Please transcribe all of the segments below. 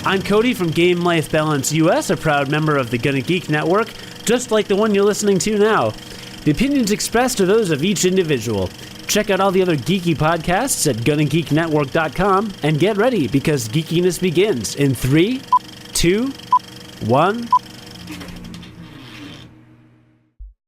I'm Cody from Game Life Balance US, a proud member of the GonnaGeek network, just like the one you're listening to now. The opinions expressed are those of each individual. Check out all the other geeky podcasts at GonnaGeekNetwork.com and get ready because geekiness begins in 3, 2, 1.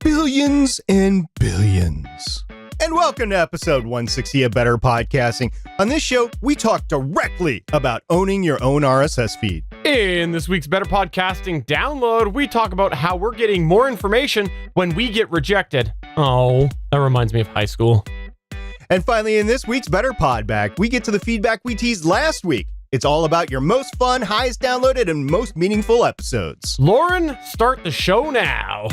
Billions and billions. And welcome to episode 160 of Better Podcasting. On this show, we talk directly about owning your own RSS feed. In this week's Better Podcasting download, we talk about how we're getting more information when we get rejected. Oh, that reminds me of high school. And finally, in this week's Better Pod Back, we get to the feedback we teased last week. It's all about your most fun, highest downloaded, and most meaningful episodes. Lauren, start the show now.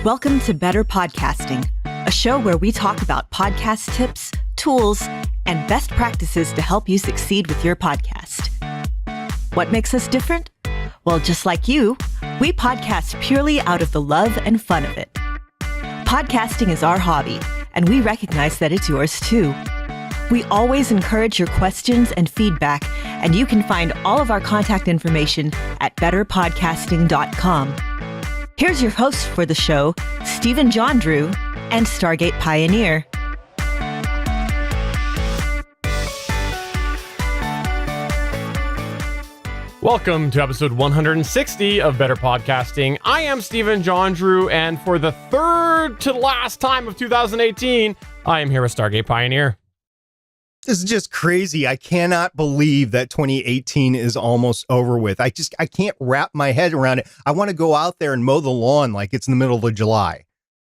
Welcome to Better Podcasting, a show where we talk about podcast tips, tools, and best practices to help you succeed with your podcast. What makes us different? Well, just like you, we podcast purely out of the love and fun of it. Podcasting is our hobby, and we recognize that it's yours too. We always encourage your questions and feedback, and you can find all of our contact information at betterpodcasting.com. Here's your hosts for the show, Stephen Jondrew and Stargate Pioneer. Welcome to episode 160 of Better Podcasting. I am Stephen Jondrew, and for the third to last time of 2018, I am here with Stargate Pioneer. This is just crazy. I cannot believe that 2018 is almost over with. I can't wrap my head around it. I want to go out there and mow the lawn like it's in the middle of July.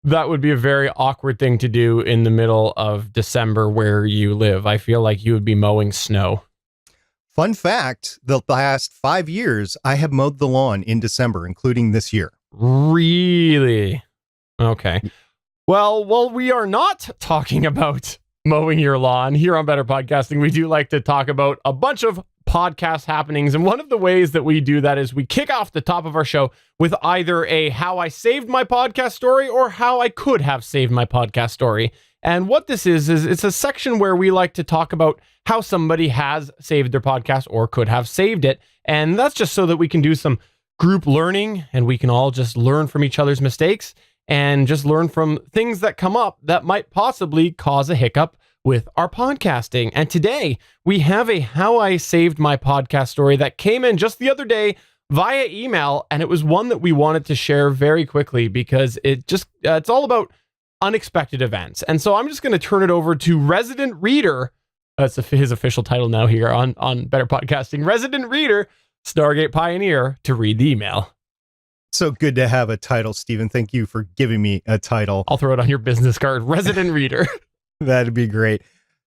That would be a very awkward thing to do in the middle of December where you live. I feel like you would be mowing snow. Fun fact, the last 5 years, I have mowed the lawn in December, including this year. Really? Okay. Well, we are not talking about mowing your lawn here on Better Podcasting. We do like to talk about a bunch of podcast happenings, and one of the ways that we do that is we kick off the top of our show with either a how I saved my podcast story or how I could have saved my podcast story. And what this is it's a section where we like to talk about how somebody has saved their podcast or could have saved it, and that's just so that we can do some group learning and we can all just learn from each other's mistakes and just learn from things that come up that might possibly cause a hiccup with our podcasting. And today we have a how I saved my podcast story that came in just the other day via email. And it was one that we wanted to share very quickly because it's all about unexpected events. And so I'm just going to turn it over to Resident Reader. That's his official title now here on Better Podcasting. Resident Reader, Stargate Pioneer, to read the email. So good to have a title, Stephen. Thank you for giving me a title. I'll throw it on your business card. Resident Reader. That'd be great.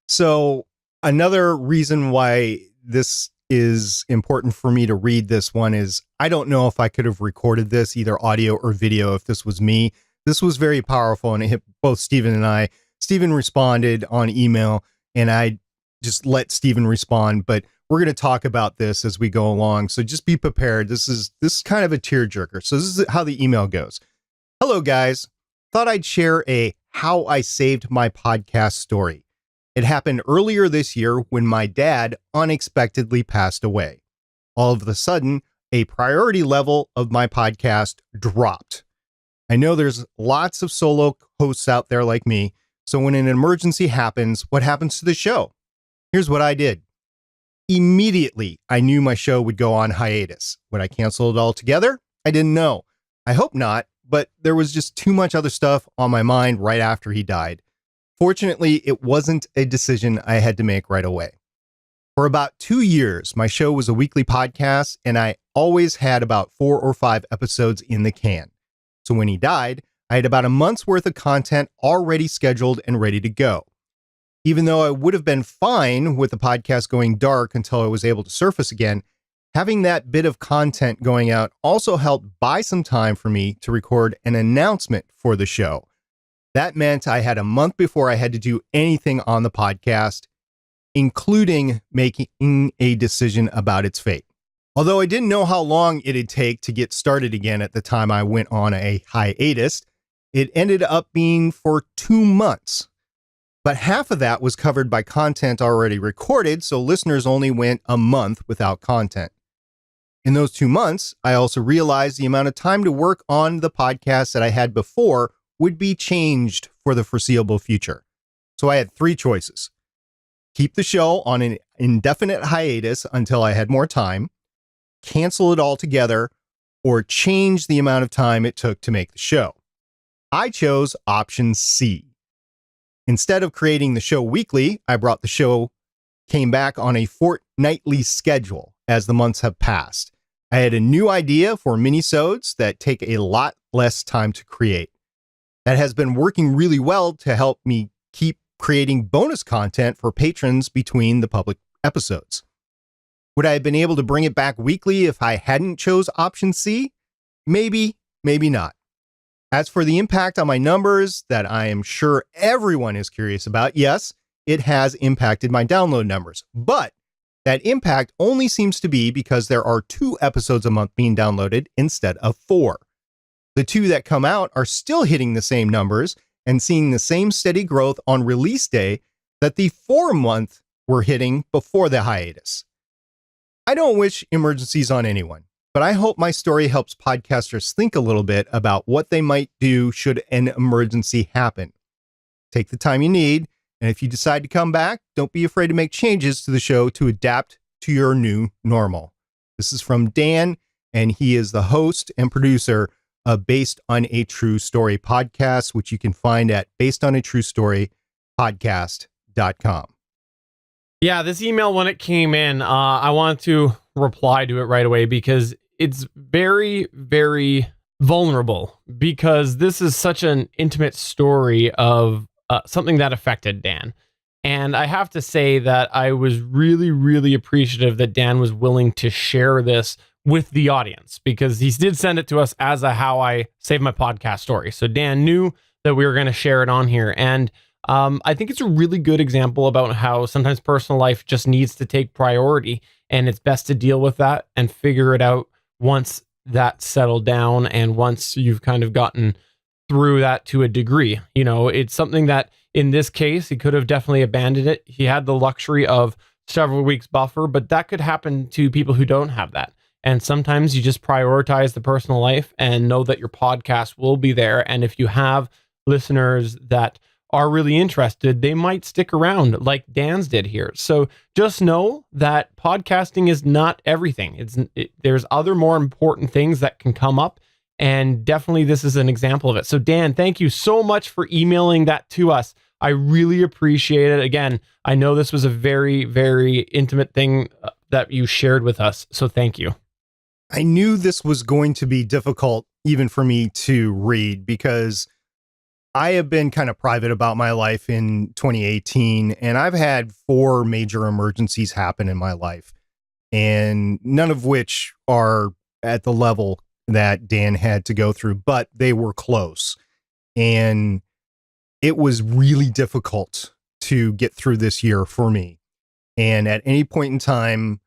So another reason why this is important for me to read this one is I don't know if I could have recorded this, either audio or video, if this was me. This was very powerful, and it hit both Stephen and I. Stephen responded on email, and I just let Stephen respond, but we're going to talk about this as we go along. So just be prepared. This is kind of a tearjerker. So this is how the email goes. Hello, guys. Thought I'd share a how I saved my podcast story. It happened earlier this year when my dad unexpectedly passed away. All of a sudden, a priority level of my podcast dropped. I know there's lots of solo hosts out there like me. So when an emergency happens, what happens to the show? Here's what I did. Immediately, I knew my show would go on hiatus. Would I cancel it altogether? I didn't know. I hope not, but there was just too much other stuff on my mind right after he died. Fortunately, it wasn't a decision I had to make right away. For about 2 years, my show was a weekly podcast, and I always had about 4 or 5 episodes in the can. So when he died, I had about a month's worth of content already scheduled and ready to go. Even though I would have been fine with the podcast going dark until I was able to surface again, having that bit of content going out also helped buy some time for me to record an announcement for the show. That meant I had a month before I had to do anything on the podcast, including making a decision about its fate. Although I didn't know how long it'd take to get started again at the time I went on a hiatus, it ended up being for 2 months. But half of that was covered by content already recorded, so listeners only went a month without content. In those 2 months, I also realized the amount of time to work on the podcast that I had before would be changed for the foreseeable future. So I had 3 choices. Keep the show on an indefinite hiatus until I had more time, cancel it altogether, or change the amount of time it took to make the show. I chose option C. Instead of creating the show weekly, I brought the show, came back on a fortnightly schedule as the months have passed. I had a new idea for minisodes that take a lot less time to create. That has been working really well to help me keep creating bonus content for patrons between the public episodes. Would I have been able to bring it back weekly if I hadn't chose option C? Maybe, maybe not. As for the impact on my numbers that I am sure everyone is curious about, yes, it has impacted my download numbers, but that impact only seems to be because there are 2 episodes a month being downloaded instead of 4. The 2 that come out are still hitting the same numbers and seeing the same steady growth on release day that the 4-month were hitting before the hiatus. I don't wish emergencies on anyone, but I hope my story helps podcasters think a little bit about what they might do should an emergency happen. Take the time you need, and if you decide to come back, don't be afraid to make changes to the show to adapt to your new normal. This is from Dan, and he is the host and producer of Based on a True Story podcast, which you can find at basedonatruestorypodcast.com. Yeah, this email, when it came in, I want to reply to it right away because it's very, very vulnerable, because this is such an intimate story of something that affected Dan. And I have to say that I was really, really appreciative that Dan was willing to share this with the audience, because he did send it to us as a How I Saved My Podcast story. So Dan knew that we were going to share it on here. And I think it's a really good example about how sometimes personal life just needs to take priority, and it's best to deal with that and figure it out once that's settled down and once you've kind of gotten through that to a degree. You know, it's something that in this case, he could have definitely abandoned it. He had the luxury of several weeks buffer, but that could happen to people who don't have that. And sometimes you just prioritize the personal life and know that your podcast will be there. And if you have listeners that are really interested, they might stick around like Dan's did here. So just know that podcasting is not everything. There's other more important things that can come up. And definitely this is an example of it. So Dan, thank you so much for emailing that to us. I really appreciate it. Again, I know this was a very, very intimate thing that you shared with us. So thank you. I knew this was going to be difficult even for me to read, because I have been kind of private about my life in 2018, and I've had 4 major emergencies happen in my life, and none of which are at the level that Dan had to go through, but they were close. And it was really difficult to get through this year for me. And at any point in time,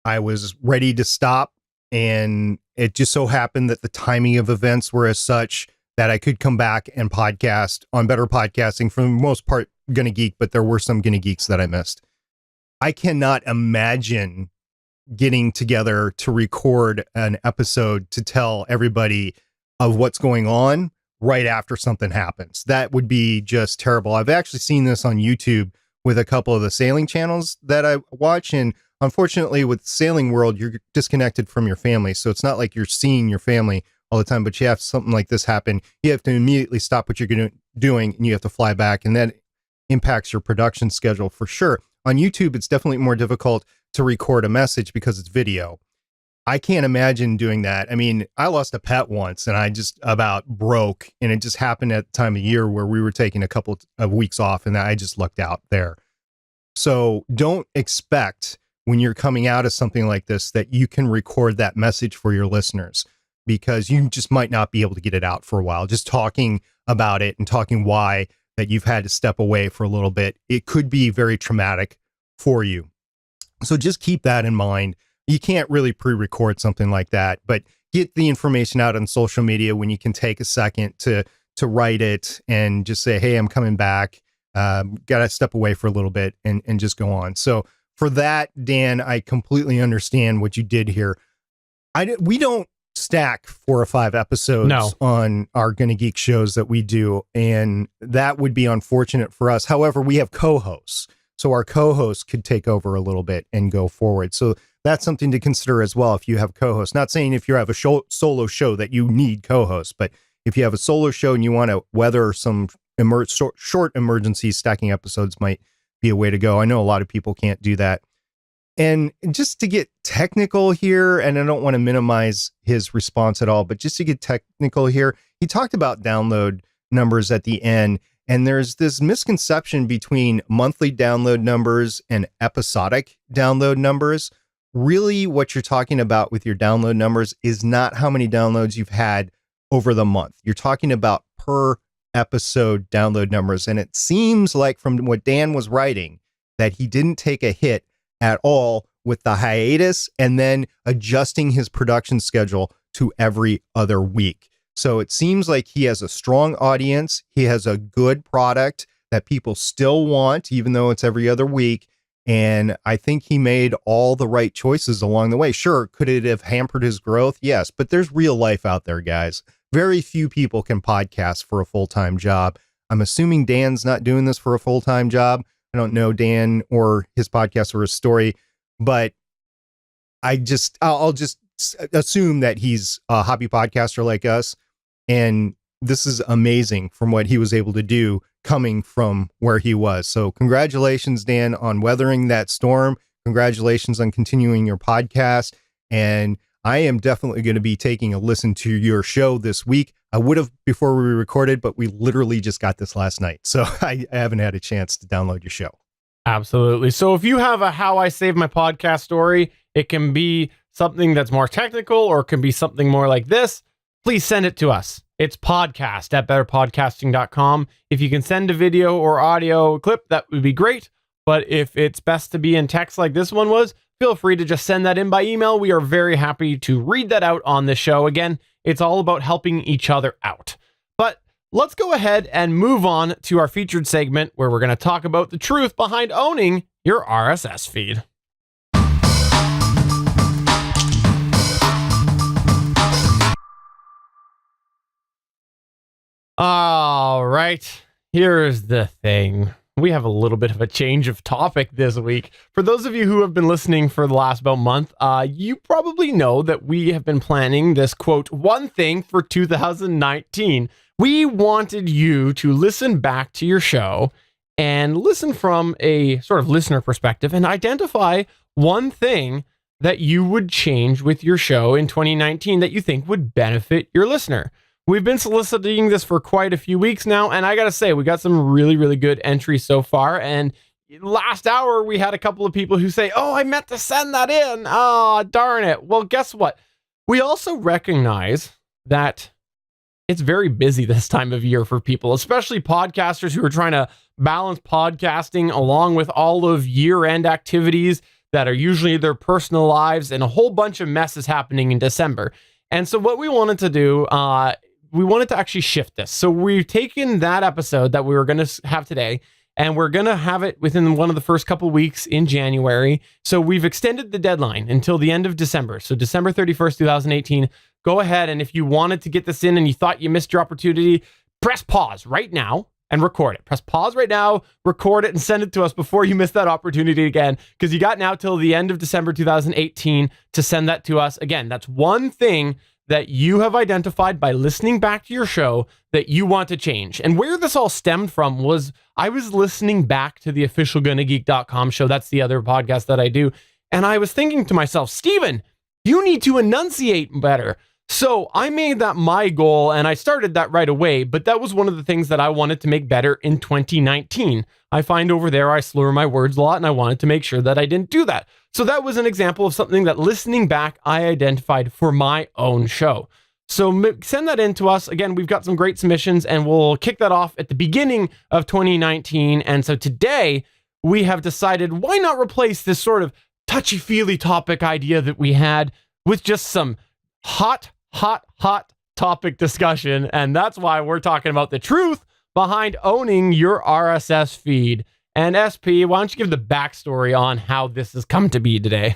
I was ready to stop. And it just so happened that the timing of events were as such that I could come back and podcast on Better Podcasting, for the most part, GonnaGeek, but there were some GonnaGeeks that I missed. I cannot imagine getting together to record an episode to tell everybody of what's going on right after something happens. That would be just terrible. I've actually seen this on YouTube with a couple of the sailing channels that I watch, and unfortunately with Sailing World, you're disconnected from your family. So it's not like you're seeing your family all the time, but you have something like this happen. You have to immediately stop what you're doing and you have to fly back, and that impacts your production schedule for sure. On YouTube, it's definitely more difficult to record a message because it's video. I can't imagine doing that. I mean, I lost a pet once and I just about broke, and it just happened at the time of year where we were taking a couple of weeks off, and I just lucked out there. So don't expect when you're coming out of something like this that you can record that message for your listeners, because you just might not be able to get it out for a while. Just talking about it and talking why that you've had to step away for a little bit, it could be very traumatic for you. So just keep that in mind. You can't really pre-record something like that, but get the information out on social media when you can take a second to write it and just say, hey, I'm coming back. got to step away for a little bit and just go on. So for that, Dan, I completely understand what you did here. We don't stack 4 or 5 episodes on our GonnaGeek shows that we do, and that would be unfortunate for us. However, we have co-hosts, so our co-hosts could take over a little bit and go forward. So that's something to consider as well if you have co-hosts. Not saying if you have a solo show that you need co-hosts, but if you have a solo show and you want to weather some short emergency, stacking episodes might be a way to go. I know a lot of people can't do that. And just to get technical here, and I don't want to minimize his response at all, but just to get technical here, he talked about download numbers at the end, and there's this misconception between monthly download numbers and episodic download numbers. Really, what you're talking about with your download numbers is not how many downloads you've had over the month. You're talking about per episode download numbers, and it seems like from what Dan was writing that he didn't take a hit at all with the hiatus and then adjusting his production schedule to every other week. So it seems like he has a strong audience. He has a good product that people still want, even though it's every other week. And I think he made all the right choices along the way. Sure, could it have hampered his growth? Yes, but there's real life out there, guys. Very few people can podcast for a full-time job. I'm assuming Dan's not doing this for a full-time job. I don't know Dan or his podcast or his story, but I'll just assume that he's a hobby podcaster like us. And this is amazing from what he was able to do coming from where he was. So congratulations, Dan, on weathering that storm. Congratulations on continuing your podcast. And I am definitely going to be taking a listen to your show this week. I would have before we recorded, but we literally just got this last night. So I haven't had a chance to download your show. Absolutely. So if you have a How I Saved My Podcast story, it can be something that's more technical or it can be something more like this. Please send it to us. It's podcast@betterpodcasting.com. If you can send a video or audio clip, that would be great. But if it's best to be in text like this one was, feel free to just send that in by email. We are very happy to read that out on the show. Again, it's all about helping each other out. But let's go ahead and move on to our featured segment where we're going to talk about the truth behind owning your RSS feed. All right, here's the thing. We have a little bit of a change of topic this week. For those of you who have been listening for the last about month, you probably know that we have been planning this, quote, one thing for 2019. We wanted you to listen back to your show and listen from a sort of listener perspective and identify one thing that you would change with your show in 2019 that you think would benefit your listener. We've been soliciting this for quite a few weeks now, and I gotta say, we got some really, really good entries so far. And last hour, we had a couple of people who say, oh, I meant to send that in. Oh, darn it. Well, guess what? We also recognize that it's very busy this time of year for people, especially podcasters who are trying to balance podcasting along with all of year-end activities that are usually their personal lives, and a whole bunch of messes happening in December. And so what we wanted to do, we wanted to actually shift this. So we've taken that episode that we were going to have today, and we're going to have it within one of the first couple weeks in January. So we've extended the deadline until the end of December. So December 31st, 2018, go ahead. And if you wanted to get this in and you thought you missed your opportunity, press pause right now and record it. Press pause right now, record it, and send it to us before you miss that opportunity again, because you got now till the end of December 2018 to send that to us. Again, that's one thing that you have identified by listening back to your show that you want to change. And where this all stemmed from was I was listening back to the official GonnaGeek.com show. That's the other podcast that I do. And I was thinking to myself, Steven, you need to enunciate better. So I made that my goal, and I started that right away, but that was one of the things that I wanted to make better in 2019. I find over there I slur my words a lot, and I wanted to make sure that I didn't do that. So that was an example of something that listening back, I identified for my own show. So send that in to us. Again, we've got some great submissions, and we'll kick that off at the beginning of 2019. And so today we have decided, why not replace this sort of touchy-feely topic idea that we had with just some hot topic discussion. And that's why we're talking about the truth behind owning your RSS feed. And SP, why don't you give the backstory on how this has come to be today?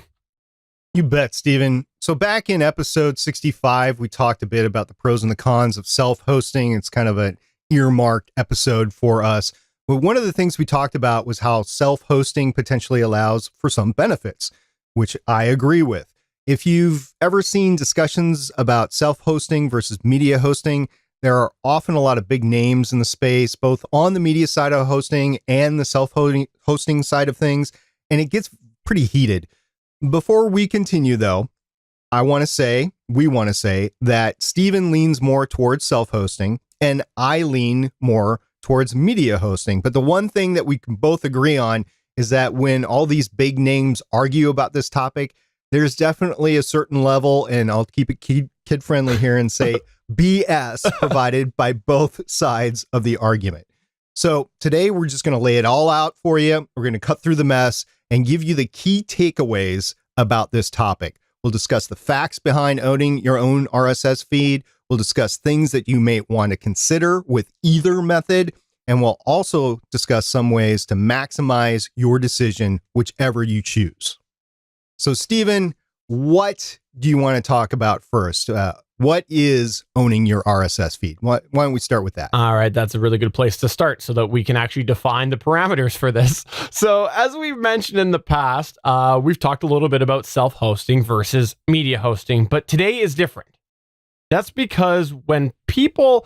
You bet, Stephen. So back in episode 65, we talked a bit about the pros and the cons of self-hosting. It's kind of an earmarked episode for us. But one of the things we talked about was how self-hosting potentially allows for some benefits, which I agree with. If you've ever seen discussions about self-hosting versus media hosting, there are often a lot of big names in the space, both on the media side of hosting and the self-hosting side of things, and it gets pretty heated. Before we continue, though, we want to say that Stephen leans more towards self-hosting and I lean more towards media hosting. But the one thing that we can both agree on is that when all these big names argue about this topic, there's definitely a certain level, and I'll keep it kid-friendly here and say BS provided by both sides of the argument. So today we're just going to lay it all out for you. We're going to cut through the mess and give you the key takeaways about this topic. We'll discuss the facts behind owning your own RSS feed. We'll discuss things that you may want to consider with either method. And we'll also discuss some ways to maximize your decision, whichever you choose. So, Stephen, what do you want to talk about first? What is owning your RSS feed? Why don't we start with that? All right, that's a really good place to start so that we can actually define the parameters for this. So as we've mentioned in the past, we've talked a little bit about self-hosting versus media hosting, but today is different. That's because when people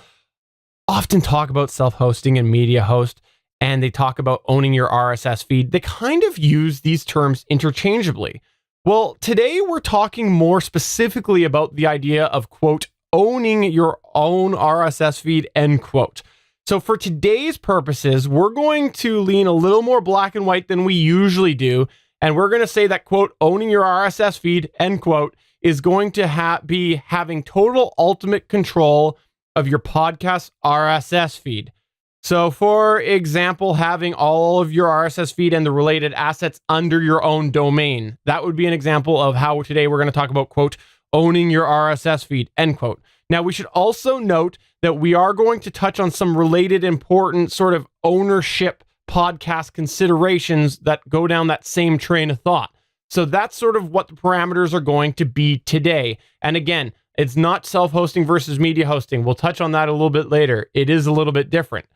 often talk about self-hosting and media host, and they talk about owning your RSS feed, they kind of use these terms interchangeably. Well, today we're talking more specifically about the idea of, quote, owning your own RSS feed, end quote. So for today's purposes, we're going to lean a little more black and white than we usually do. And we're going to say that, quote, owning your RSS feed, end quote, is going to be having total ultimate control of your podcast RSS feed. So for example, having all of your RSS feed and the related assets under your own domain. That would be an example of how today we're going to talk about, quote, owning your RSS feed, end quote. Now, we should also note that we are going to touch on some related important sort of ownership podcast considerations that go down that same train of thought. So that's sort of what the parameters are going to be today. And again, it's not self-hosting versus media hosting. We'll touch on that a little bit later. It is a little bit different.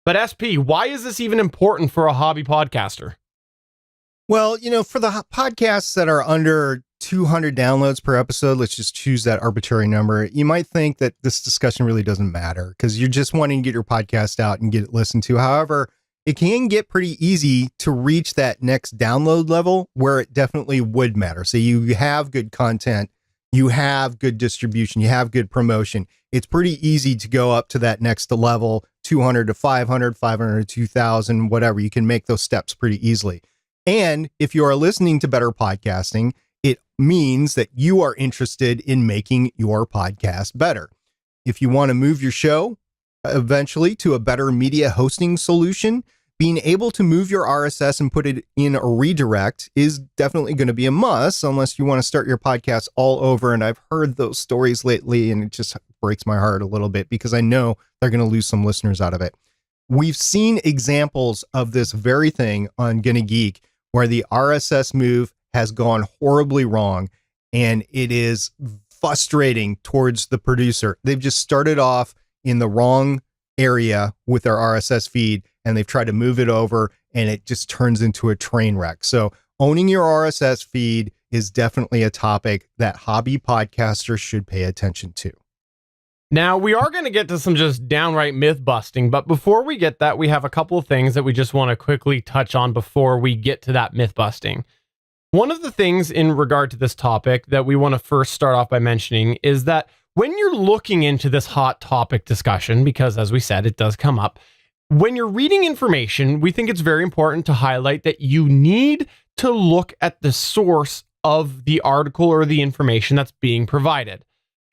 But SP, why is this even important for a hobby podcaster? Well, for the podcasts that are under 200 downloads per episode, let's just choose that arbitrary number. You might think that this discussion really doesn't matter because you're just wanting to get your podcast out and get it listened to. However, it can get pretty easy to reach that next download level where it definitely would matter. So you have good content, you have good distribution, you have good promotion. It's pretty easy to go up to that next level, 200 to 500, 500 to 2,000, whatever. You can make those steps pretty easily. And if you are listening to Better Podcasting, it means that you are interested in making your podcast better. If you want to move your show eventually to a better media hosting solution, being able to move your RSS and put it in a redirect is definitely going to be a must unless you want to start your podcast all over. And I've heard those stories lately, and it just breaks my heart a little bit because I know they're going to lose some listeners out of it. We've seen examples of this very thing on GonnaGeek where the RSS move has gone horribly wrong, and it is frustrating towards the producer. They've just started off in the wrong area with their RSS feed, and they've tried to move it over, and it just turns into a train wreck. So owning your RSS feed is definitely a topic that hobby podcasters should pay attention to. Now, we are going to get to some just downright myth busting, but before we get that, we have a couple of things that we just want to quickly touch on before we get to that myth busting. One of the things in regard to this topic that we want to first start off by mentioning is that when you're looking into this hot topic discussion, because as we said, it does come up, when you're reading information, we think it's very important to highlight that you need to look at the source of the article or the information that's being provided.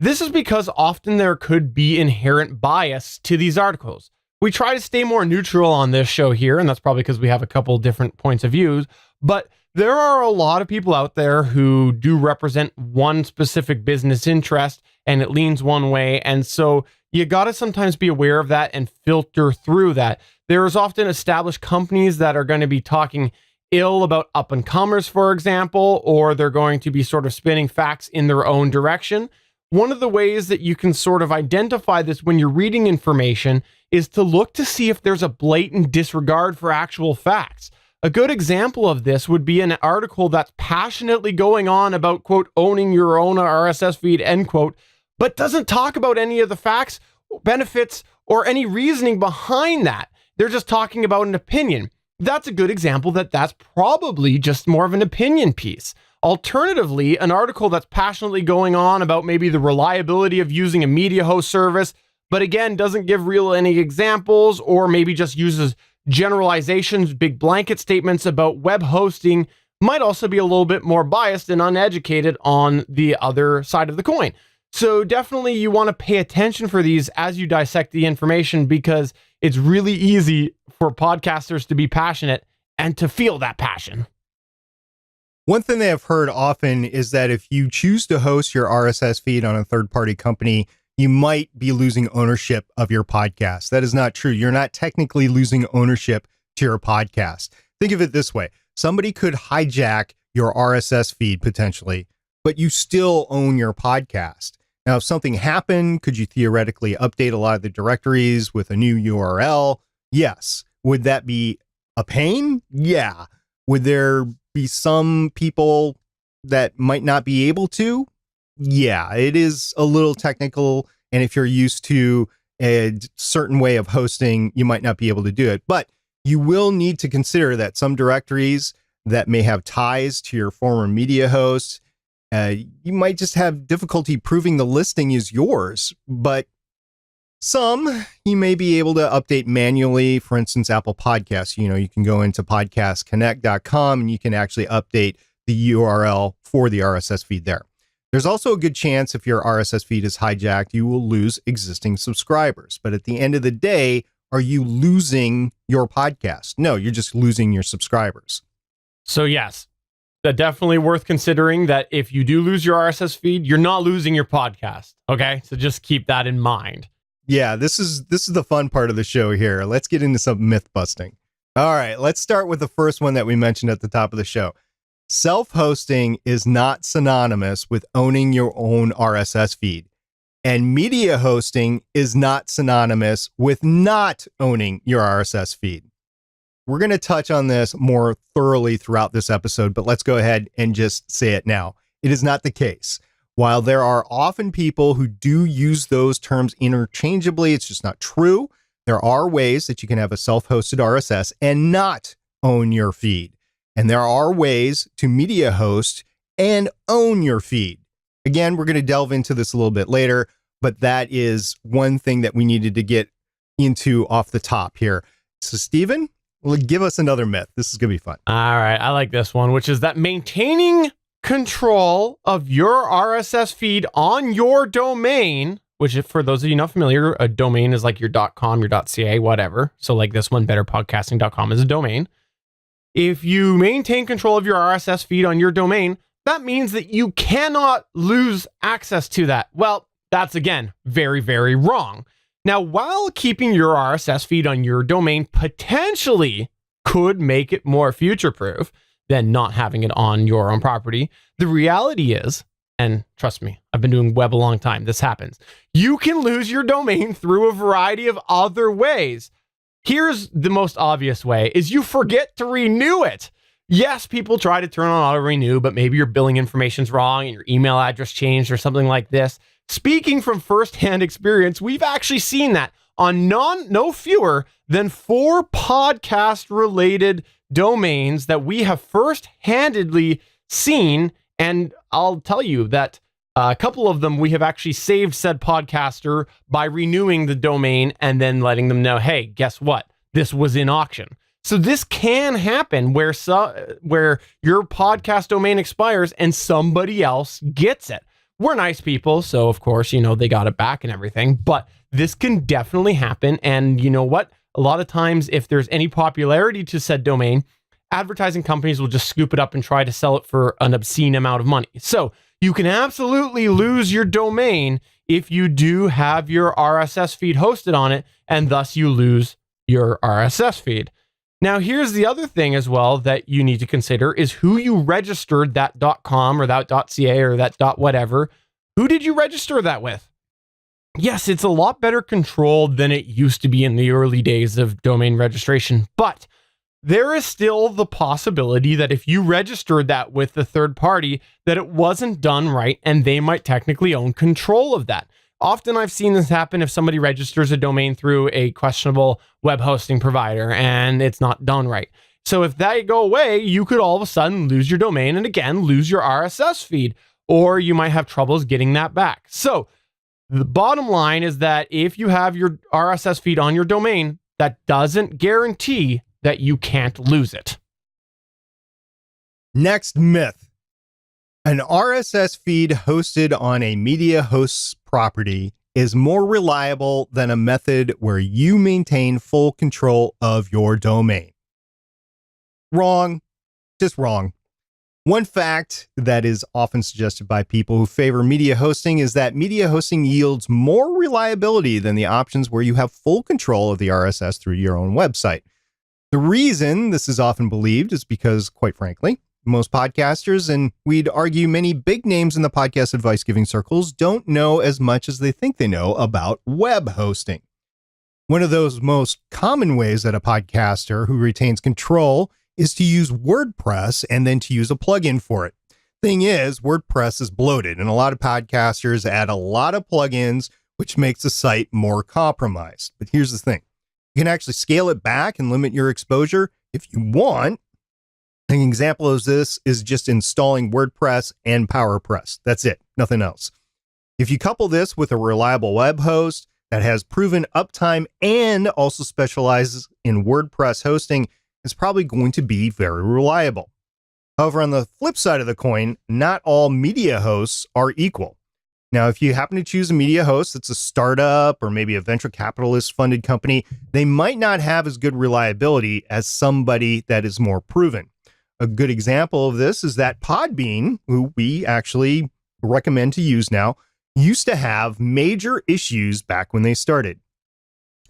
This is because often there could be inherent bias to these articles. We try to stay more neutral on this show here, and that's probably because we have a couple different points of views, but there are a lot of people out there who do represent one specific business interest, and it leans one way. And so you got to sometimes be aware of that and filter through that. There's often established companies that are going to be talking ill about up and comers, for example, or they're going to be sort of spinning facts in their own direction. One of the ways that you can sort of identify this when you're reading information is to look to see if there's a blatant disregard for actual facts. A good example of this would be an article that's passionately going on about, quote, owning your own RSS feed, end quote, but doesn't talk about any of the facts, benefits, or any reasoning behind that. They're just talking about an opinion. That's a good example that's probably just more of an opinion piece. Alternatively, an article that's passionately going on about maybe the reliability of using a media host service, but again, doesn't give any examples, or maybe just uses generalizations, big blanket statements about web hosting, might also be a little bit more biased and uneducated on the other side of the coin. So definitely you want to pay attention for these as you dissect the information, because it's really easy for podcasters to be passionate and to feel that passion. One thing they have heard often is that if you choose to host your RSS feed on a third-party company, you might be losing ownership of your podcast. That is not true. You're not technically losing ownership to your podcast. Think of it this way. Somebody could hijack your RSS feed potentially, but you still own your podcast. Now, if something happened, could you theoretically update a lot of the directories with a new URL? Yes. Would that be a pain? Yeah. Would there be some people that might not be able to? Yeah, it is a little technical. And if you're used to a certain way of hosting, you might not be able to do it. But you will need to consider that some directories that may have ties to your former media host, you might just have difficulty proving the listing is yours. But some you may be able to update manually. For instance, Apple Podcasts, you can go into podcastconnect.com and you can actually update the URL for the RSS feed there. There's also a good chance if your RSS feed is hijacked, you will lose existing subscribers. But at the end of the day, are you losing your podcast? No, you're just losing your subscribers. So yes, that's definitely worth considering that if you do lose your RSS feed, you're not losing your podcast. Okay, so just keep that in mind. Yeah, this is the fun part of the show here. Let's get into some myth busting. All right, let's start with the first one that we mentioned at the top of the show. Self-hosting is not synonymous with owning your own RSS feed. And media hosting is not synonymous with not owning your RSS feed. We're going to touch on this more thoroughly throughout this episode, but let's go ahead and just say it now. It is not the case. While there are often people who do use those terms interchangeably, it's just not true. There are ways that you can have a self-hosted RSS and not own your feed. And there are ways to media host and own your feed. Again, we're going to delve into this a little bit later, but that is one thing that we needed to get into off the top here. So, Stephen, give us another myth. This is going to be fun. All right. I like this one, which is that maintaining control of your RSS feed on your domain, which for those of you not familiar, a domain is like your .com, your .ca, whatever. So like this one, betterpodcasting.com is a domain. If you maintain control of your RSS feed on your domain, that means that you cannot lose access to that. Well, that's again, very, very wrong. Now, while keeping your RSS feed on your domain potentially could make it more future-proof than not having it on your own property, the reality is, and trust me, I've been doing web a long time, this happens, you can lose your domain through a variety of other ways. Here's the most obvious way, is you forget to renew it. Yes, people try to turn on auto renew, but maybe your billing information's wrong and your email address changed or something like this. Speaking from firsthand experience, we've actually seen that on no fewer than 4 podcast-related domains that we have first-handedly seen. And I'll tell you that a couple of them, we have actually saved said podcaster by renewing the domain and then letting them know, hey, guess what? This was in auction. So this can happen where your podcast domain expires and somebody else gets it. We're nice people, so of course, they got it back and everything, but this can definitely happen. And you know what? A lot of times, if there's any popularity to said domain, advertising companies will just scoop it up and try to sell it for an obscene amount of money. So you can absolutely lose your domain if you do have your RSS feed hosted on it, and thus you lose your RSS feed. Now, here's the other thing as well that you need to consider is who you registered that .com or that .ca or that .whatever. Who did you register that with? Yes, it's a lot better controlled than it used to be in the early days of domain registration, but there is still the possibility that if you registered that with the third party, that it wasn't done right and they might technically own control of that. Often I've seen this happen if somebody registers a domain through a questionable web hosting provider and it's not done right. So if they go away, you could all of a sudden lose your domain and again, lose your RSS feed, or you might have troubles getting that back. So the bottom line is that if you have your RSS feed on your domain, that doesn't guarantee that you can't lose it. Next myth. An RSS feed hosted on a media host's property is more reliable than a method where you maintain full control of your domain. Wrong. Just wrong. One fact that is often suggested by people who favor media hosting is that media hosting yields more reliability than the options where you have full control of the RSS through your own website. The reason this is often believed is because, quite frankly, most podcasters, and we'd argue many big names in the podcast advice giving circles, don't know as much as they think they know about web hosting. One of those most common ways that a podcaster who retains control is to use WordPress and then to use a plugin for it. Thing is, WordPress is bloated, and a lot of podcasters add a lot of plugins, which makes the site more compromised. But here's the thing. You can actually scale it back and limit your exposure if you want. An example of this is just installing WordPress and PowerPress. That's it, nothing else. If you couple this with a reliable web host that has proven uptime and also specializes in WordPress hosting, it's probably going to be very reliable. However, on the flip side of the coin, not all media hosts are equal. Now, if you happen to choose a media host that's a startup or maybe a venture capitalist funded company, they might not have as good reliability as somebody that is more proven. A good example of this is that Podbean, who we actually recommend to use now, used to have major issues back when they started.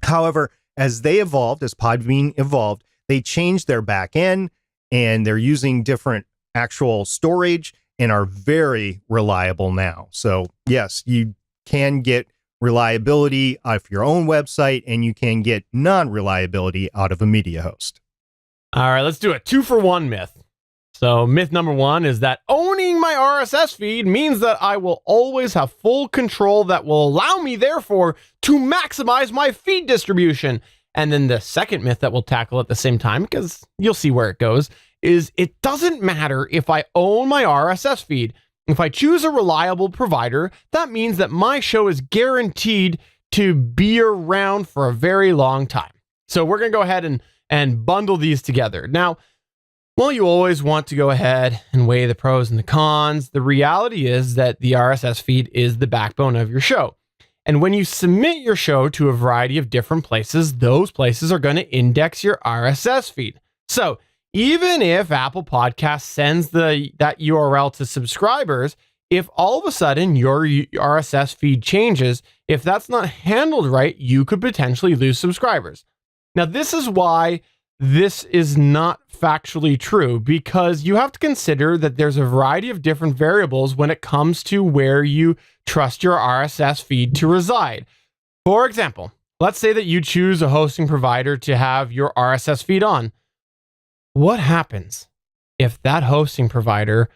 However, as they evolved, as Podbean evolved, they changed their back end and they're using different actual storage and are very reliable now. So yes, you can get reliability out of your own website and you can get non-reliability out of a media host. All right, let's do a 2-for-1 myth. So myth number 1 is that owning my RSS feed means that I will always have full control that will allow me, therefore, to maximize my feed distribution. And then the second myth that we'll tackle at the same time, because you'll see where it goes, is it doesn't matter if I own my RSS feed. If I choose a reliable provider, that means that my show is guaranteed to be around for a very long time. So we're going to go ahead and bundle these together. Now, while you always want to go ahead and weigh the pros and the cons, the reality is that the RSS feed is the backbone of your show. And when you submit your show to a variety of different places, those places are going to index your RSS feed. So even if Apple Podcasts sends that URL to subscribers, if all of a sudden your RSS feed changes, if that's not handled right, you could potentially lose subscribers. Now, this is why this is not factually true, because you have to consider that there's a variety of different variables when it comes to where you trust your RSS feed to reside. For example, let's say that you choose a hosting provider to have your RSS feed on. What happens if that hosting provider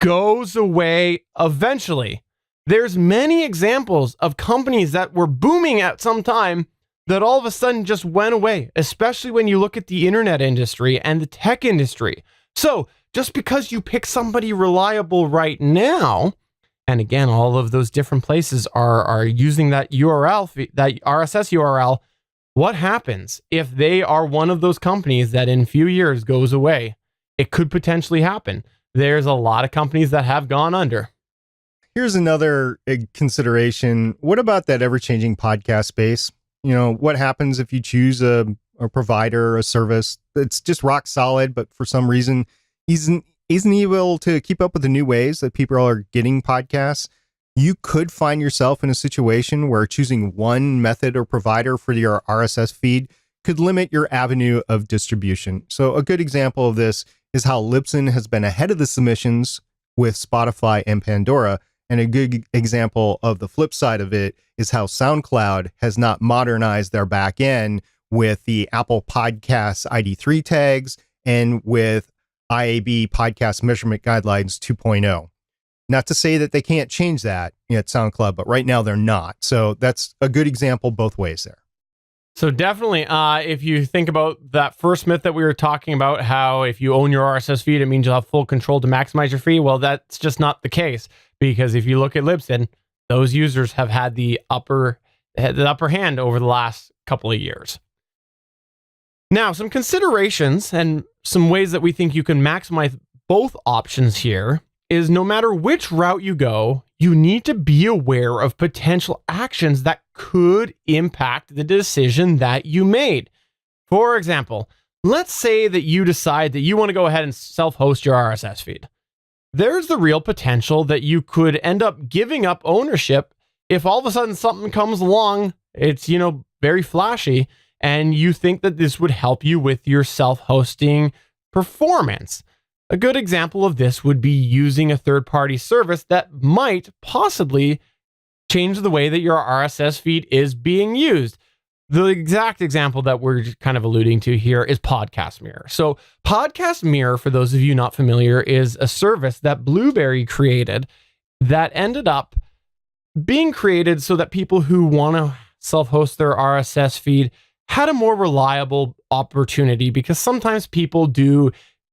goes away eventually? There's many examples of companies that were booming at some time that all of a sudden just went away, especially when you look at the internet industry and the tech industry. So just because you pick somebody reliable right now, and again, all of those different places are using that URL, that RSS URL, what happens if they are one of those companies that in a few years goes away? It could potentially happen. There's a lot of companies that have gone under. Here's another consideration. What about that ever-changing podcast space? You know, what happens if you choose a provider or a service that's just rock solid, but for some reason isn't able to keep up with the new ways that people are getting podcasts? you could find yourself in a situation where choosing one method or provider for your RSS feed could limit your avenue of distribution. So a good example of this is how Libsyn has been ahead of the submissions with Spotify and Pandora. And a good example of the flip side of it is how SoundCloud has not modernized their back end with the Apple Podcasts ID3 tags and with IAB Podcast Measurement Guidelines 2.0. Not to say that they can't change that at SoundCloud, but right now they're not. So that's a good example both ways there. So definitely, if you think about that first myth that we were talking about, how if you own your RSS feed, it means you'll have full control to maximize your feed. Well, that's just not the case, because if you look at Libsyn, those users have had the upper hand over the last couple of years. Now, some considerations and some ways that we think you can maximize both options here is no matter which route you go, you need to be aware of potential actions that could impact the decision that you made. For example, let's say that you decide that you want to go ahead and self-host your RSS feed. There's the real potential that you could end up giving up ownership if all of a sudden something comes along, it's, very flashy, and you think that this would help you with your self-hosting performance. A good example of this would be using a third-party service that might possibly change the way that your RSS feed is being used. The exact example that we're kind of alluding to here is Podcast Mirror. So Podcast Mirror, for those of you not familiar, is a service that Blueberry created that ended up being created so that people who want to self-host their RSS feed had a more reliable opportunity, because sometimes people do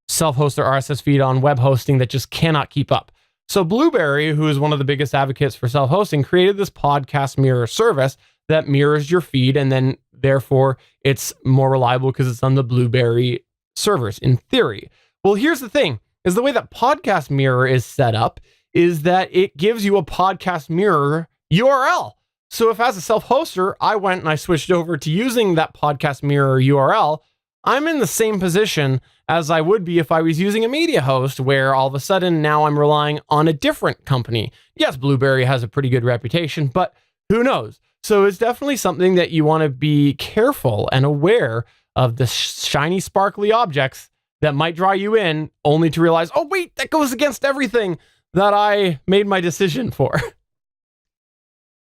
self-host their RSS feed on web hosting that just cannot keep up. So Blueberry, who is one of the biggest advocates for self-hosting, created this Podcast Mirror service that mirrors your feed, and then therefore it's more reliable because it's on the Blueberry servers in theory. Well, here's the thing, is the way that Podcast Mirror is set up is that it gives you a Podcast Mirror URL. So if as a self-hoster, I went and I switched over to using that Podcast Mirror URL, I'm in the same position as I would be if I was using a media host, where all of a sudden now I'm relying on a different company. Yes, Blueberry has a pretty good reputation, but who knows? So it's definitely something that you want to be careful and aware of, the shiny, sparkly objects that might draw you in, only to realize, oh wait, that goes against everything that I made my decision for.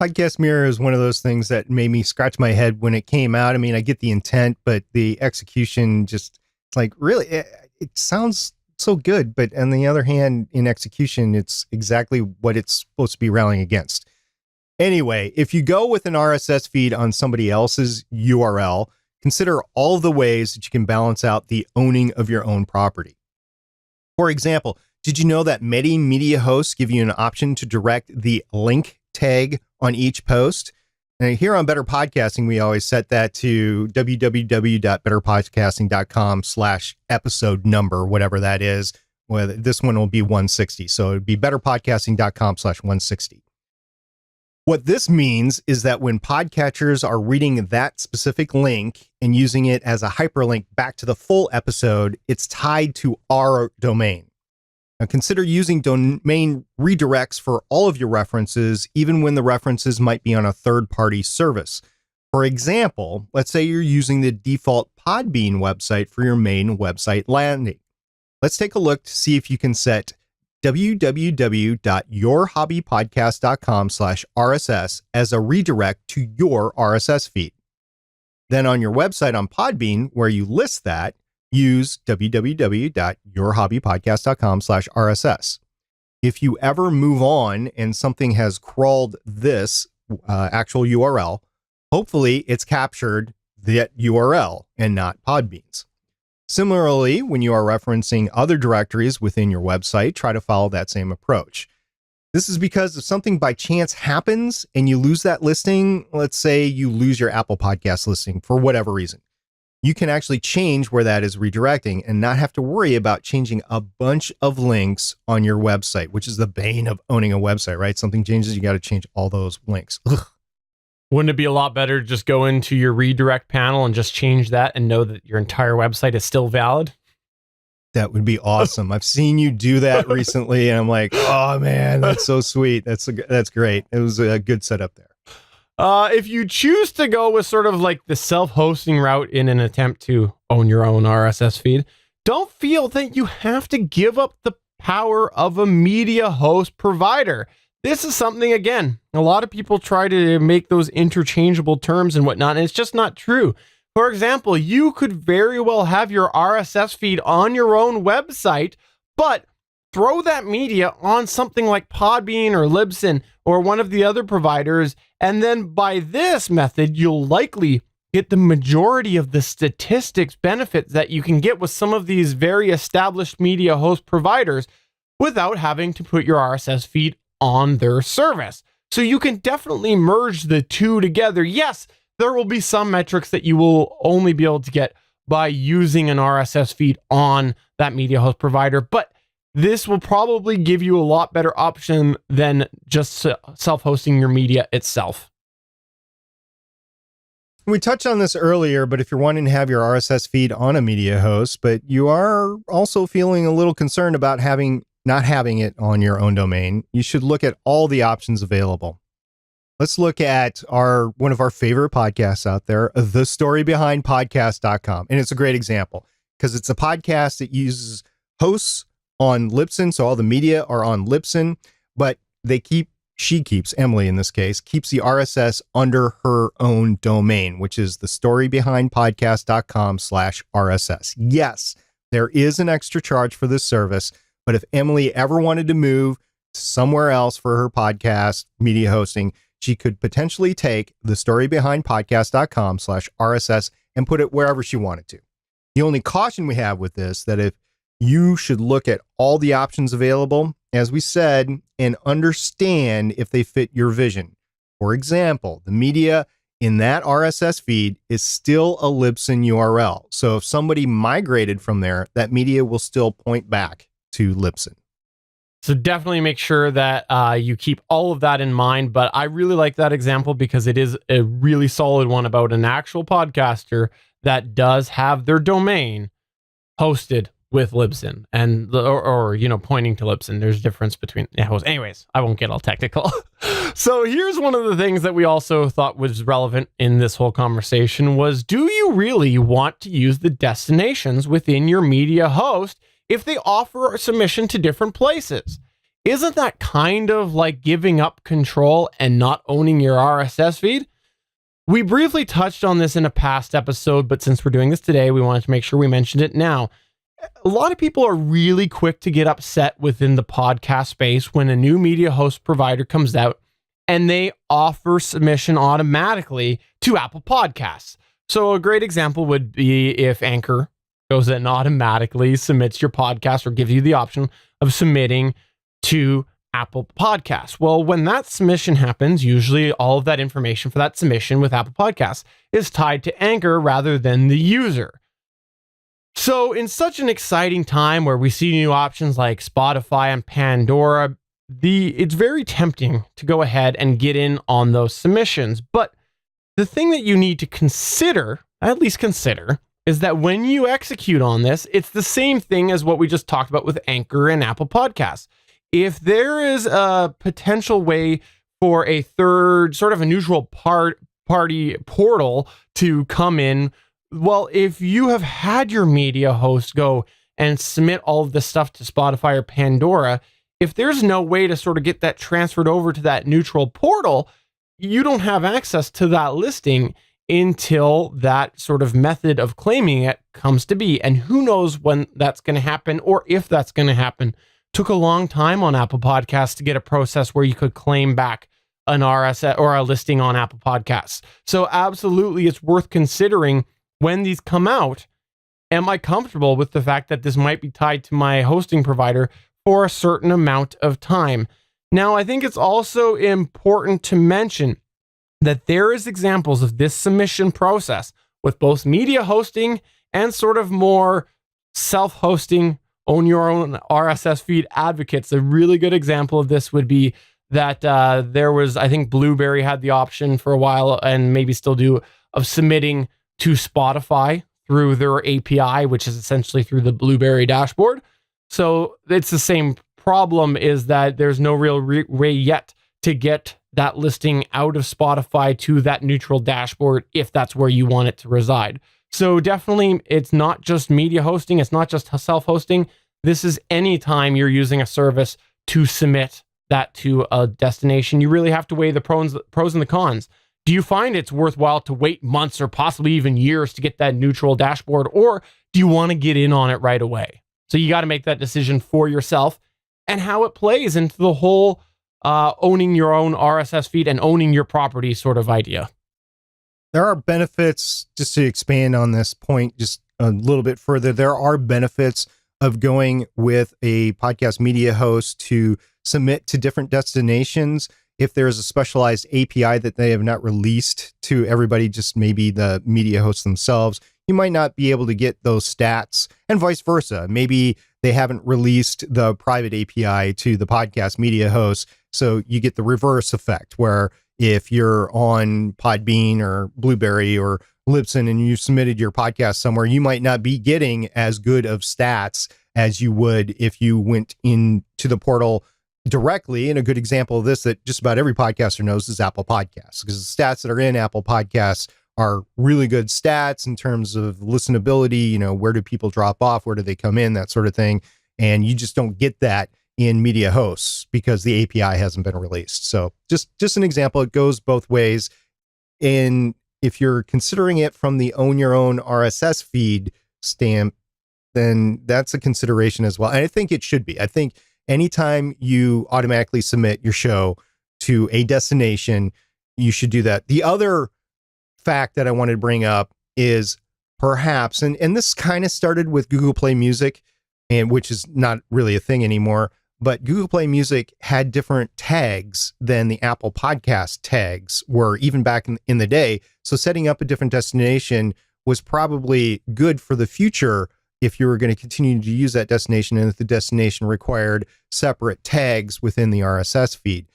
Podcast Mirror is one of those things that made me scratch my head when it came out. I mean, I get the intent, but the execution just, like, really, it sounds so good. But on the other hand, in execution, it's exactly what it's supposed to be rallying against. Anyway, if you go with an RSS feed on somebody else's URL, consider all the ways that you can balance out the owning of your own property. For example, did you know that many media hosts give you an option to direct the link tag on each post? And here on Better Podcasting, we always set that to www.betterpodcasting.com/episode number, whatever that is. Well, this one will be 160. So it'd be betterpodcasting.com/160. What this means is that when podcatchers are reading that specific link and using it as a hyperlink back to the full episode, it's tied to our domain. Now, consider using domain redirects for all of your references, even when the references might be on a third-party service. For example, let's say you're using the default Podbean website for your main website landing. Let's take a look to see if you can set www.yourhobbypodcast.com/RSS as a redirect to your RSS feed. Then on your website on Podbean, where you list that, use www.yourhobbypodcast.com/RSS. If you ever move on and something has crawled this actual URL, hopefully it's captured that URL and not Podbean's. Similarly, when you are referencing other directories within your website, try to follow that same approach. This is because if something by chance happens and you lose that listing, let's say you lose your Apple Podcast listing for whatever reason, you can actually change where that is redirecting and not have to worry about changing a bunch of links on your website, which is the bane of owning a website, right? Something changes, you got to change all those links. Ugh. Wouldn't it be a lot better to just go into your redirect panel and just change that and know that your entire website is still valid? That would be awesome. I've seen you do that recently, and I'm like, oh man, that's so sweet. That's great. It was a good setup there. If you choose to go with sort of like the self-hosting route in an attempt to own your own RSS feed, don't feel that you have to give up the power of a media host provider. This is something, again, a lot of people try to make those interchangeable terms and whatnot, and it's just not true. For example, you could very well have your RSS feed on your own website, but throw that media on something like Podbean or Libsyn or one of the other providers, and then by this method, you'll likely get the majority of the statistics benefits that you can get with some of these very established media host providers without having to put your RSS feed on their service. So you can definitely merge the two together. Yes, there will be some metrics that you will only be able to get by using an RSS feed on that media host provider, but this will probably give you a lot better option than just self-hosting your media itself. We touched on this earlier, but if you're wanting to have your RSS feed on a media host, but you are also feeling a little concerned about not having it on your own domain, you should look at all the options available. Let's look at one of our favorite podcasts out there, thestorybehindpodcast.com. And it's a great example because it's a podcast that uses hosts on Libsyn. So all the media are on Libsyn, but she keeps, Emily in this case, keeps the RSS under her own domain, which is thestorybehindpodcast.com/RSS. Yes, there is an extra charge for this service, but if Emily ever wanted to move somewhere else for her podcast media hosting, she could potentially take thestorybehindpodcast.com/RSS and put it wherever she wanted to. The only caution we have with this, that if you should look at all the options available, as we said, and understand if they fit your vision. For example, the media in that RSS feed is still a Libsyn URL. So if somebody migrated from there, that media will still point back to Libsyn. So definitely make sure that you keep all of that in mind. But I really like that example because it is a really solid one about an actual podcaster that does have their domain hosted with Libsyn and or pointing to Libsyn. There's a difference between hosts. Anyways, I won't get all technical. So here's one of the things that we also thought was relevant in this whole conversation was, do you really want to use the destinations within your media host if they offer a submission to different places? Isn't that kind of like giving up control and not owning your RSS feed? We briefly touched on this in a past episode, but since we're doing this today, we wanted to make sure we mentioned it now. A lot of people are really quick to get upset within the podcast space when a new media host provider comes out and they offer submission automatically to Apple Podcasts. So a great example would be if Anchor goes and automatically submits your podcast or gives you the option of submitting to Apple Podcasts. Well, when that submission happens, usually all of that information for that submission with Apple Podcasts is tied to Anchor rather than the user. So in such an exciting time where we see new options like Spotify and Pandora, it's very tempting to go ahead and get in on those submissions. But the thing that you need to consider, at least consider, is that when you execute on this, it's the same thing as what we just talked about with Anchor and Apple Podcasts. If there is a potential way for a third, sort of a neutral party portal to come in, well, if you have had your media host go and submit all of this stuff to Spotify or Pandora, if there's no way to sort of get that transferred over to that neutral portal, you don't have access to that listing until that sort of method of claiming it comes to be. And who knows when that's going to happen or if that's going to happen. Took a long time on Apple Podcasts to get a process where you could claim back an RSS or a listing on Apple Podcasts. So absolutely, it's worth considering when these come out. Am I comfortable with the fact that this might be tied to my hosting provider for a certain amount of time? Now, I think it's also important to mention that there is examples of this submission process with both media hosting and sort of more self-hosting, own your own RSS feed advocates. A really good example of this would be that there was, I think Blueberry had the option for a while and maybe still do, of submitting to Spotify through their API, which is essentially through the Blueberry dashboard. So it's the same problem, is that there's no real way yet to get that listing out of Spotify to that neutral dashboard if that's where you want it to reside. So definitely, it's not just media hosting. It's not just self-hosting. This is any time you're using a service to submit that to a destination. You really have to weigh the pros and the cons. Do you find it's worthwhile to wait months or possibly even years to get that neutral dashboard, or do you want to get in on it right away? So you got to make that decision for yourself, and how it plays into the whole owning your own RSS feed and owning your property sort of idea. There are benefits, just to expand on this point just a little bit further, there are benefits of going with a podcast media host to submit to different destinations. If there's a specialized API that they have not released to everybody, just maybe the media hosts themselves, you might not be able to get those stats, and vice versa. Maybe they haven't released the private API to the podcast media hosts, so you get the reverse effect, where if you're on Podbean or Blueberry or Libsyn and you submitted your podcast somewhere, you might not be getting as good of stats as you would if you went into the portal directly. And a good example of this that just about every podcaster knows is Apple Podcasts, because the stats that are in Apple Podcasts are really good stats in terms of listenability. You know, where do people drop off? Where do they come in? That sort of thing. And you just don't get that in media hosts because the API hasn't been released. So just an example, it goes both ways. And if you're considering it from the own your own RSS feed stamp, then that's a consideration as well. And I think it should be. I think anytime you automatically submit your show to a destination, you should do that. The other fact that I wanted to bring up is perhaps, and this kind of started with Google Play Music, and which is not really a thing anymore, but Google Play Music had different tags than the Apple Podcast tags were even back in the day. So setting up a different destination was probably good for the future if you were going to continue to use that destination, and if the destination required separate tags within the RSS feed.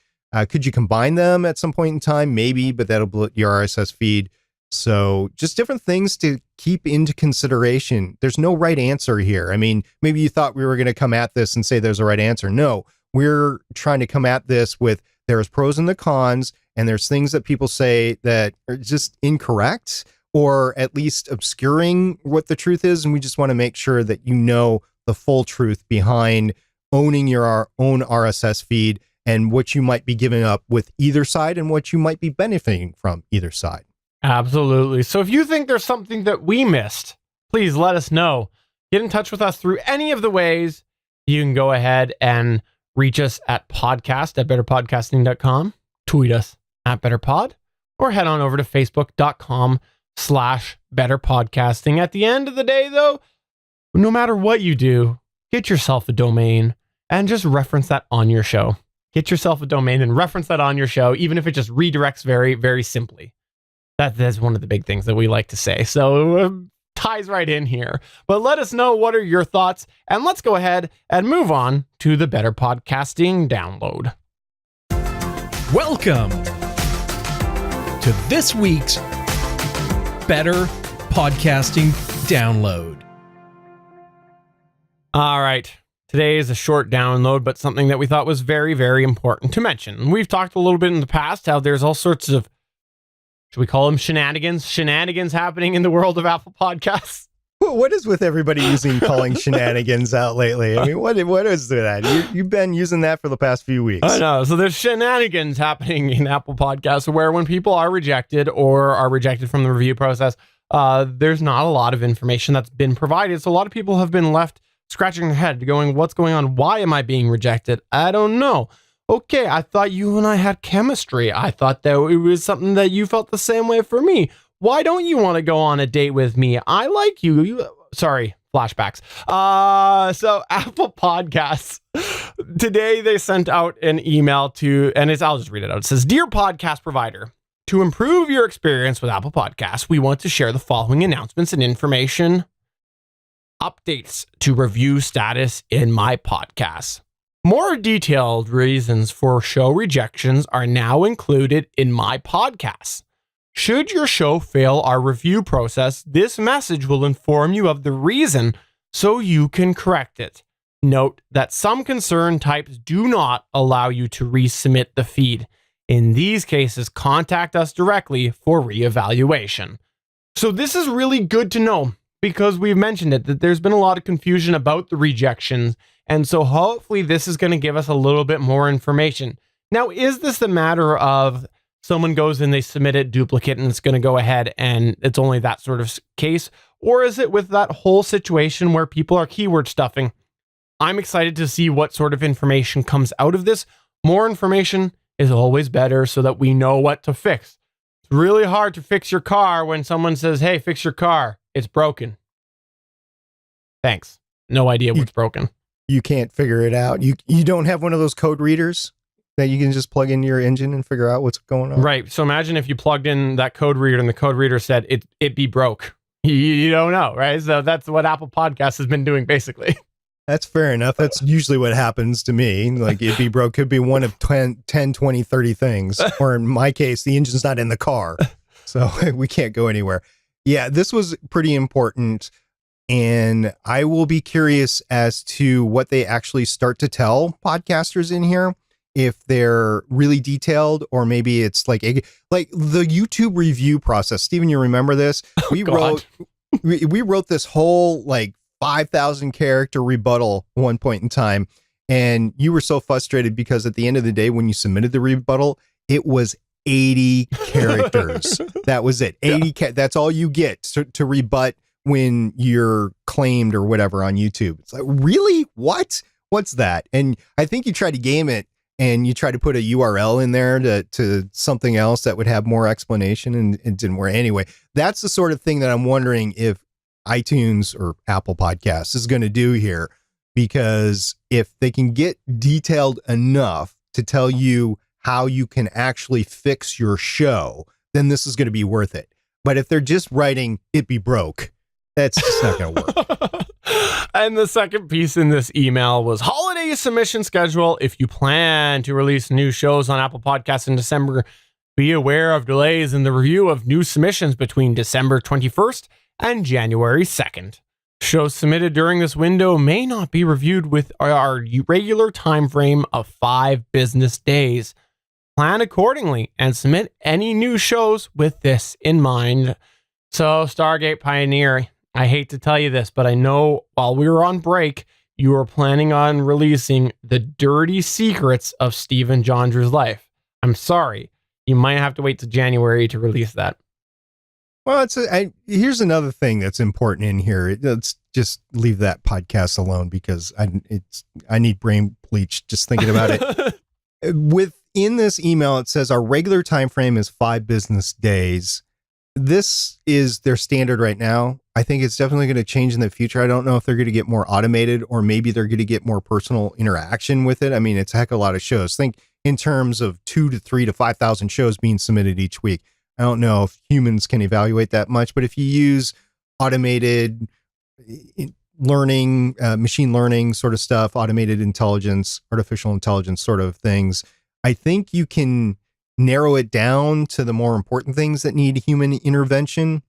Could you combine them at some point in time? Maybe, but that'll bloat your RSS feed. So just different things to keep into consideration. There's no right answer here. I mean, maybe you thought we were going to come at this and say there's a right answer. No, we're trying to come at this with there's pros and the cons, and there's things that people say that are just incorrect, or at least obscuring what the truth is. And we just want to make sure that you know the full truth behind owning your own RSS feed and what you might be giving up with either side and what you might be benefiting from either side. Absolutely. So if you think there's something that we missed, please let us know. Get in touch with us through any of the ways. You can go ahead and reach us at podcast@betterpodcasting.com, tweet us at betterpod, or head on over to facebook.com/betterpodcasting. At the end of the day, though, no matter what you do, get yourself a domain and just reference that on your show. Get yourself a domain and reference that on your show, even if it just redirects very, very simply. That's one of the big things that we like to say. So it ties right in here. But let us know, what are your thoughts? And let's go ahead and move on to the Better Podcasting download. Welcome to this week's Better Podcasting download. All right. Today is a short download, but something that we thought was very, very important to mention. We've talked a little bit in the past how there's all sorts of, should we call them shenanigans happening in the world of Apple Podcasts. What is with everybody calling shenanigans out lately? I mean, what is that? You've been using that for the past few weeks. I know. So there's shenanigans happening in Apple Podcasts where when people are rejected or are rejected from the review process, there's not a lot of information that's been provided. So a lot of people have been left scratching their head going, what's going on? Why am I being rejected? I don't know. Okay, I thought you and I had chemistry. I thought that it was something that you felt the same way for me. Why don't you want to go on a date with me? I like you. Sorry, flashbacks. So Apple Podcasts, today they sent out an email to, and I'll just read it out. It says, "Dear podcast provider, to improve your experience with Apple Podcasts, we want to share the following announcements and information. Updates to review status in my podcast. More detailed reasons for show rejections are now included in my podcast. Should your show fail our review process, this message will inform you of the reason so you can correct it. Note that some concern types do not allow you to resubmit the feed. In these cases, contact us directly for reevaluation. So this is really good to know because we've mentioned it, that there's been a lot of confusion about the rejections. And so hopefully this is going to give us a little bit more information. Now, is this a matter of someone goes and they submit a duplicate and it's going to go ahead and it's only that sort of case? Or is it with that whole situation where people are keyword stuffing? I'm excited to see what sort of information comes out of this. More information is always better so that we know what to fix. It's really hard to fix your car when someone says, hey, fix your car. It's broken. Thanks. No idea what's broken. You can't figure it out. You don't have one of those code readers that you can just plug into your engine and figure out what's going on. Right. So imagine if you plugged in that code reader and the code reader said it be broke. You don't know, right? So that's what Apple Podcasts has been doing basically. That's fair enough. That's usually what happens to me. Like it be broke could be one of 10, 20, 30 things. Or in my case, the engine's not in the car. So we can't go anywhere. Yeah, this was pretty important. And I will be curious as to what they actually start to tell podcasters in here. If they're really detailed, or maybe it's like the YouTube review process. Stephen, you remember this? We wrote this whole like 5,000 character rebuttal at one point in time. And you were so frustrated because at the end of the day, when you submitted the rebuttal, it was 80 characters. That was it. 80. That's all you get to rebut when you're claimed or whatever on YouTube. It's like, really? What? What's that? And I think you tried to game it and you tried to put a URL in there to something else that would have more explanation, and it didn't work. Anyway, that's the sort of thing that I'm wondering if iTunes or Apple Podcasts is going to do here, because if they can get detailed enough to tell you how you can actually fix your show, then this is going to be worth it. But if they're just writing it be broke, that's just not going to work. And the second piece in this email was holiday submission schedule. If you plan to release new shows on Apple Podcasts in December, be aware of delays in the review of new submissions between December 21st and January 2nd. Shows submitted during this window may not be reviewed with our regular time frame of 5 business days. Plan accordingly and submit any new shows with this in mind. So, Stargate Pioneer, I hate to tell you this, but I know while we were on break, you were planning on releasing the dirty secrets of Stephen Jondrew's life. I'm sorry. You might have to wait till January to release that. Well, here's another thing that's important in here. Let's just leave that podcast alone because I need brain bleach just thinking about it. Within this email, it says our regular time frame is 5 business days. This is their standard right now. I think it's definitely going to change in the future. I don't know if they're going to get more automated, or maybe they're going to get more personal interaction with it. I mean, it's a heck of a lot of shows. Think in terms of 2 to 3 to 5,000 shows being submitted each week. I don't know if humans can evaluate that much, but if you use automated learning, machine learning sort of stuff, automated intelligence, artificial intelligence sort of things, I think you can narrow it down to the more important things that need human intervention.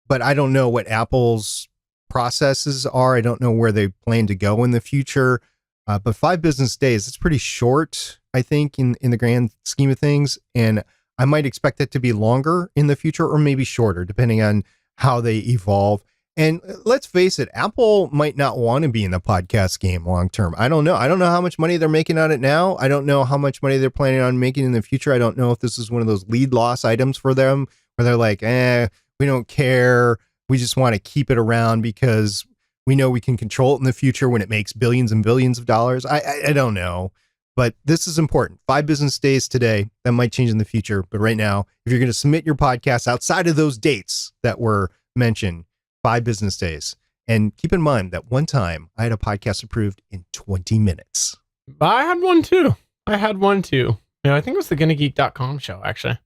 But I don't know what Apple's processes are. I don't know where they plan to go in the future. But 5 business days, it's pretty short, I think, in the grand scheme of things. And I might expect it to be longer in the future, or maybe shorter, depending on how they evolve. And let's face it, Apple might not want to be in the podcast game long term. I don't know. I don't know how much money they're making on it now. I don't know how much money they're planning on making in the future. I don't know if this is one of those lead loss items for them where they're like, we don't care. We just want to keep it around because we know we can control it in the future when it makes billions and billions of dollars. I don't know. But this is important. 5 business days today. That might change in the future. But right now, if you're going to submit your podcast outside of those dates that were mentioned, 5 business days. And keep in mind that one time I had a podcast approved in 20 minutes. I had one too. You know, I think it was the GonnaGeek.com show, actually. It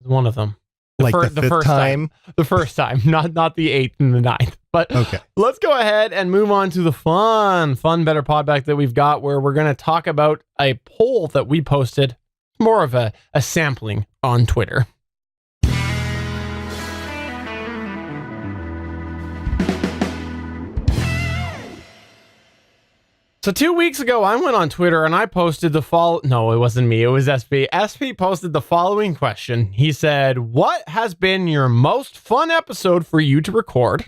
was one of them. The first time? The first time, not the 8th and the 9th. But okay, let's go ahead and move on to the fun Better Podback that we've got, where we're going to talk about a poll that we posted, more of a sampling on Twitter. So 2 weeks ago, I went on Twitter and I posted No, it wasn't me. It was SP. SP posted the following question. He said, what has been your most fun episode for you to record,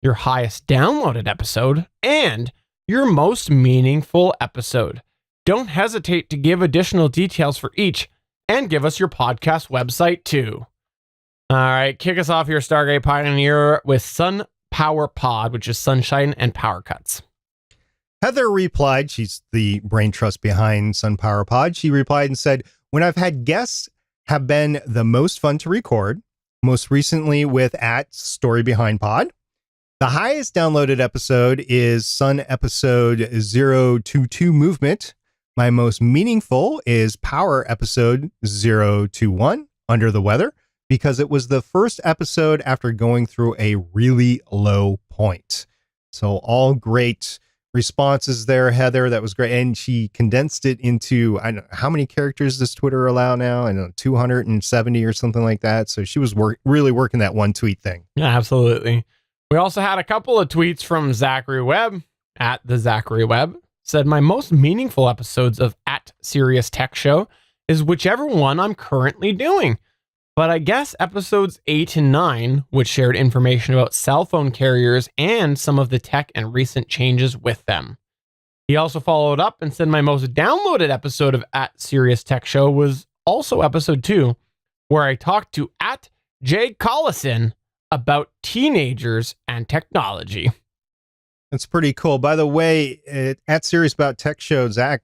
your highest downloaded episode, and your most meaningful episode? Don't hesitate to give additional details for each and give us your podcast website too. All right, kick us off here, Stargate Pioneer, with Sun Power Pod, which is sunshine and power cuts. Heather replied, she's the brain trust behind Sun Power Pod. She replied and said, when I've had guests have been the most fun to record, most recently with @Story Behind Pod. The highest downloaded episode is Sun episode 022 Movement. My most meaningful is Power episode 021 Under the Weather, because it was the first episode after going through a really low point. So all great responses there, Heather. That was great. And she condensed it into, I don't know, how many characters does Twitter allow now? I don't know, 270 or something like that. So she was really working that one tweet thing. Yeah, absolutely. We also had a couple of tweets from Zachary Webb @the Zachary Webb. Said, my most meaningful episodes of @Serious Tech Show is whichever one I'm currently doing. But I guess episodes 8 and 9, which shared information about cell phone carriers and some of the tech and recent changes with them. He also followed up and said my most downloaded episode of @Serious Tech Show was also episode 2, where I talked to @Jay_Collison about teenagers and technology. That's pretty cool. By the way, at Serious About Tech Show, Zach,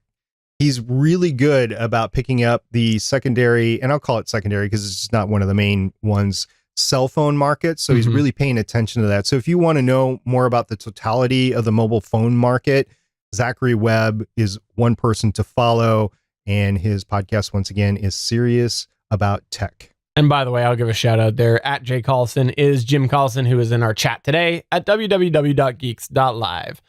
he's really good about picking up the secondary, and I'll call it secondary because it's just not one of the main ones, cell phone market. So he's really paying attention to that. So if you want to know more about the totality of the mobile phone market, Zachary Webb is one person to follow. And his podcast, once again, is Serious About Tech. And by the way, I'll give a shout out there. @Jay_Collison is Jim Collison, who is in our chat today at www.geeks.live.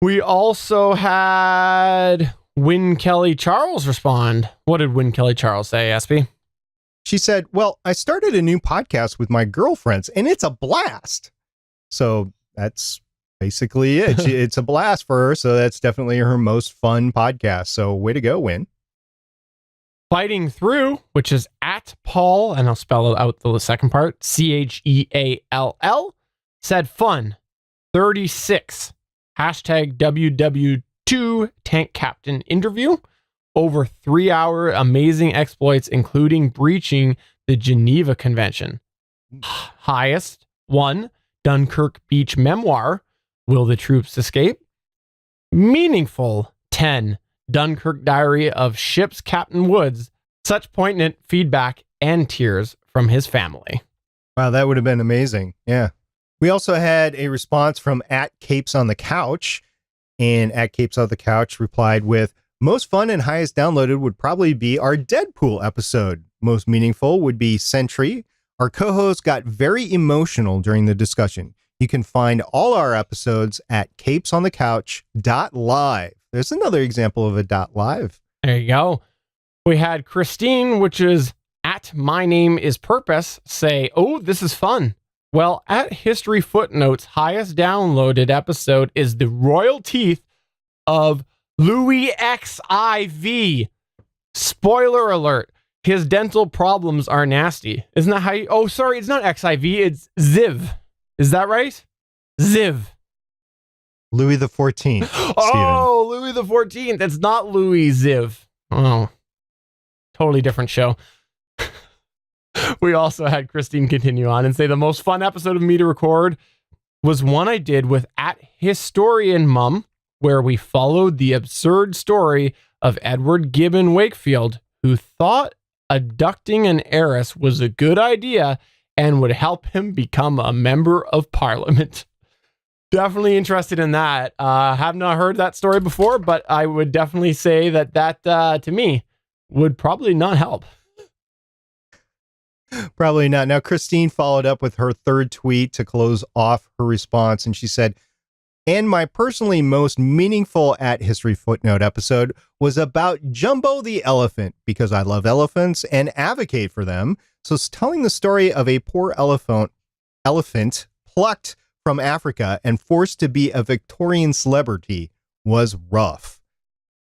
We also had Wynn Kelly Charles respond. What did Wynn Kelly Charles say, SP? She said, well, I started a new podcast with my girlfriends and it's a blast. So that's basically it. It's a blast for her. So that's definitely her most fun podcast. So way to go, Wynn. Fighting Through, which is @Paul, and I'll spell it out the second part, CHEALL, said fun, 36, #WW2 Tank Captain interview, over 3-hour amazing exploits, including breaching the Geneva Convention. Highest, 1, Dunkirk Beach memoir, Will the Troops Escape? Meaningful, 10, Dunkirk Diary of Ship's Captain Woods, such poignant feedback and tears from his family. Wow, that would have been amazing. Yeah. We also had a response from @CapesOnTheCouch, and @CapesOnTheCouch replied with, most fun and highest downloaded would probably be our Deadpool episode. Most meaningful would be Sentry. Our co-host got very emotional during the discussion. You can find all our episodes at capesonthecouch.live. There's another example of a .live. There you go. We had Christine, which is @MyNameIsPurpose, say, oh, this is fun. Well, @History Footnotes, highest downloaded episode is the royal teeth of Louis XIV. Spoiler alert. His dental problems are nasty. Isn't that how you... Oh, sorry, it's not XIV, it's Ziv. Is that right? Ziv. Louis the 14th. Oh, Louis the 14th. It's not Louis Ziv. Oh, totally different show. We also had Christine continue on and say the most fun episode of me to record was one I did with @HistorianMum, where we followed the absurd story of Edward Gibbon Wakefield, who thought abducting an heiress was a good idea and would help him become a member of parliament. Definitely interested in that. Have not heard that story before, but I would definitely say that to me would probably not help. Probably not. Now, Christine followed up with her third tweet to close off her response, and she said, and my personally most meaningful @History Footnote episode was about Jumbo the elephant, because I love elephants and advocate for them. So it's telling the story of a poor elephant plucked from Africa and forced to be a Victorian celebrity. was rough.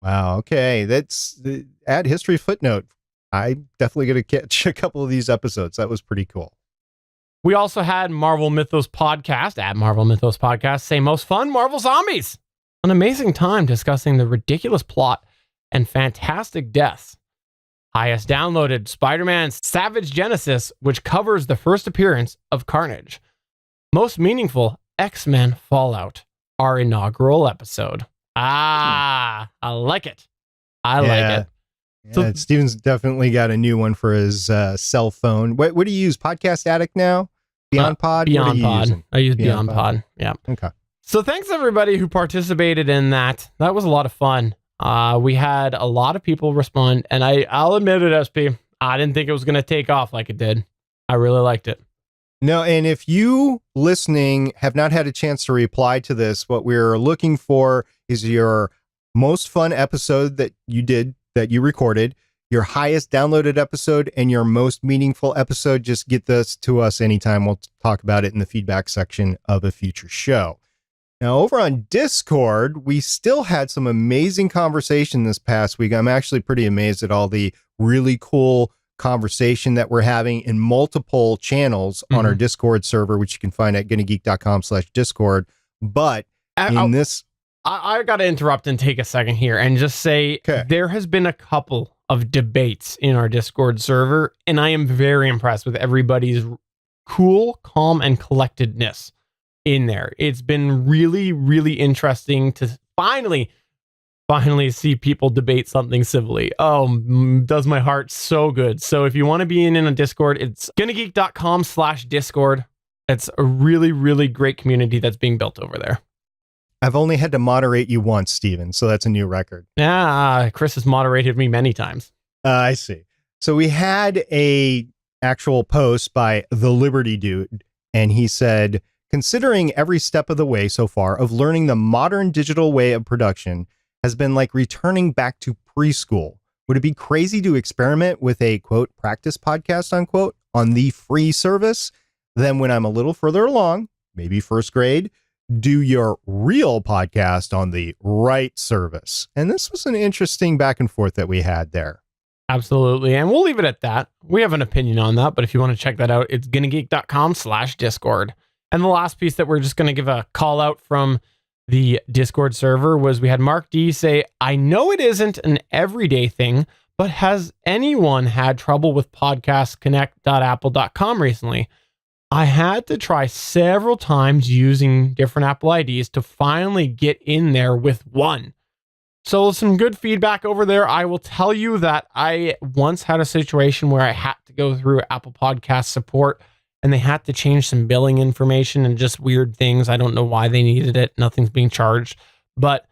Wow. Okay. Add history footnote. I'm definitely going to catch a couple of these episodes. That was pretty cool. We also had Marvel Mythos Podcast, at Marvel Mythos Podcast, say most fun Marvel Zombies. An amazing time discussing the ridiculous plot and fantastic deaths. Highest downloaded, Spider-Man Savage Genesis, which covers the first appearance of Carnage. Most meaningful, X-Men Fallout, our inaugural episode. I like it. I like it. Yeah, So Steven's definitely got a new one for his cell phone. What do you use? Podcast Addict now? Beyond Pod? Beyond Pod. Using? I use Beyond Pod. Yeah. Okay. So thanks everybody who participated in that. That was a lot of fun. We had a lot of people respond, and I'll admit it, SP, I didn't think it was going to take off like it did. I really liked it. No, and if you listening have not had a chance to reply to this, what we're looking for is your most fun episode that you recorded, your highest downloaded episode, and your most meaningful episode. Just get this to us anytime. We'll talk about it in the feedback section of a future show. Now, over on Discord, we still had some amazing conversation this past week. I'm actually pretty amazed at all the really cool conversation that we're having in multiple channels on our Discord server, which you can find at GonnaGeek.com/Discord. But I got to interrupt and take a second here and just say there has been a couple of debates in our Discord server, and I am very impressed with everybody's cool, calm, and collectedness in there. It's been really, really interesting to finally see people debate something civilly. Oh, does my heart so good. So if you want to be in a Discord, it's GonnaGeek.com/Discord. It's a really, really great community that's being built over there. I've only had to moderate you once, Steven, so that's a new record. Yeah, Chris has moderated me many times. I see. So we had a actual post by the Liberty Dude, and he said, considering every step of the way so far of learning the modern digital way of production has been like returning back to preschool. Would it be crazy to experiment with a, quote, practice podcast, unquote, on the free service? Then when I'm a little further along, maybe first grade, do your real podcast on the right service. And this was an interesting back and forth that we had there. Absolutely. And we'll leave it at that. We have an opinion on that, but if you want to check that out, it's GonnaGeek.com/Discord. And the last piece that we're just going to give a call out from the Discord server was we had Mark D say, I know it isn't an everyday thing, but has anyone had trouble with podcastconnect.apple.com recently? I had to try several times using different Apple IDs to finally get in there with one. So some good feedback over there. I will tell you that I once had a situation where I had to go through Apple Podcast support and they had to change some billing information and just weird things. I don't know why they needed it. Nothing's being charged. But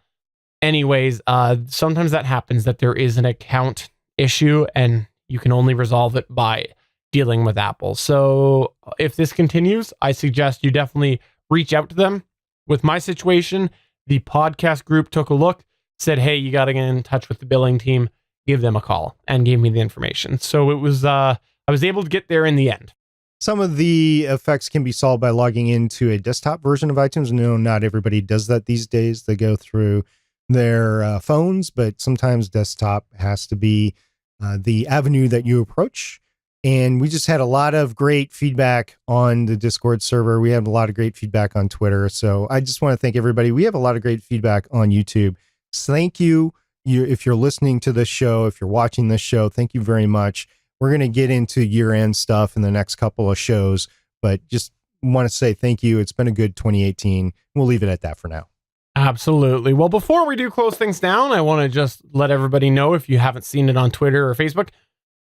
anyways, sometimes that happens, that there is an account issue and you can only resolve it by dealing with Apple. So if this continues, I suggest you definitely reach out to them. With my situation, the podcast group took a look, said, hey, you got to get in touch with the billing team, give them a call, and gave me the information. So it was, I was able to get there in the end. Some of the effects can be solved by logging into a desktop version of iTunes. No, not everybody does that these days. They go through their phones, but sometimes desktop has to be the avenue that you approach. And we just had a lot of great feedback on the Discord server. We have a lot of great feedback on Twitter. So I just want to thank everybody. We have a lot of great feedback on YouTube. So thank you. If you're listening to this show, if you're watching this show, thank you very much. We're going to get into year-end stuff in the next couple of shows, but just want to say thank you. It's been a good 2018. We'll leave it at that for now. Absolutely. Well, before we do close things down, I want to just let everybody know, if you haven't seen it on Twitter or Facebook,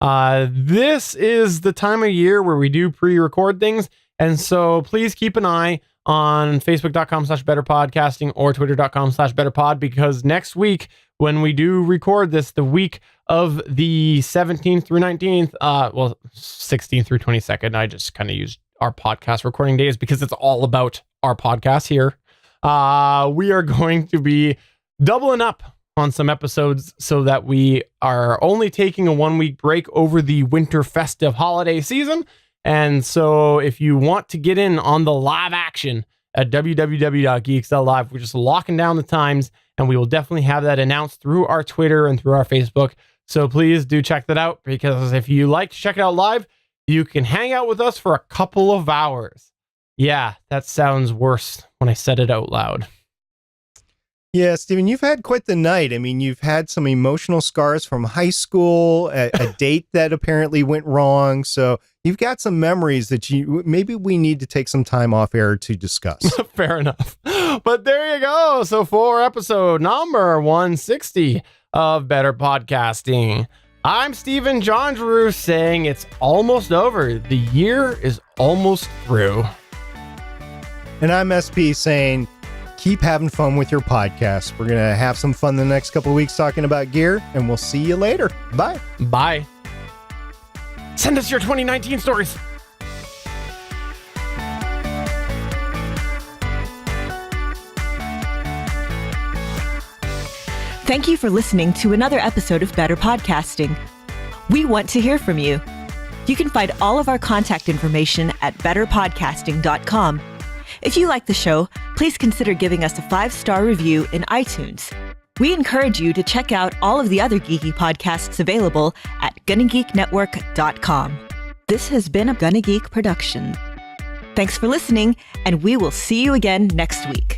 this is the time of year where we do pre-record things. And so please keep an eye on facebook.com/betterpodcasting or twitter.com/betterpod, because next week when we do record this, the week of the 17th through 19th, 16th through 22nd, I just kind of use our podcast recording days because it's all about our podcast here. We are going to be doubling up on some episodes so that we are only taking a 1-week break over the winter festive holiday season. And so if you want to get in on the live action at www.Geeks.Live, we're just locking down the times and we will definitely have that announced through our Twitter and through our Facebook. So please do check that out, because if you like to check it out live, you can hang out with us for a couple of hours. Yeah, that sounds worse when I said it out loud. Yeah, Stephen, you've had quite the night. I mean, you've had some emotional scars from high school, a date that apparently went wrong. So you've got some memories that maybe we need to take some time off air to discuss. Fair enough. But there you go. So for episode number 160 of Better Podcasting, I'm Stephen Jondrew saying it's almost over. The year is almost through. And I'm SP saying, keep having fun with your podcast. We're going to have some fun the next couple of weeks talking about gear, and we'll see you later. Bye. Bye. Send us your 2019 stories. Thank you for listening to another episode of Better Podcasting. We want to hear from you. You can find all of our contact information at betterpodcasting.com. If you like the show, please consider giving us a 5-star review in iTunes. We encourage you to check out all of the other geeky podcasts available at GonnaGeekNetwork.com. This has been a GonnaGeek production. Thanks for listening, and we will see you again next week.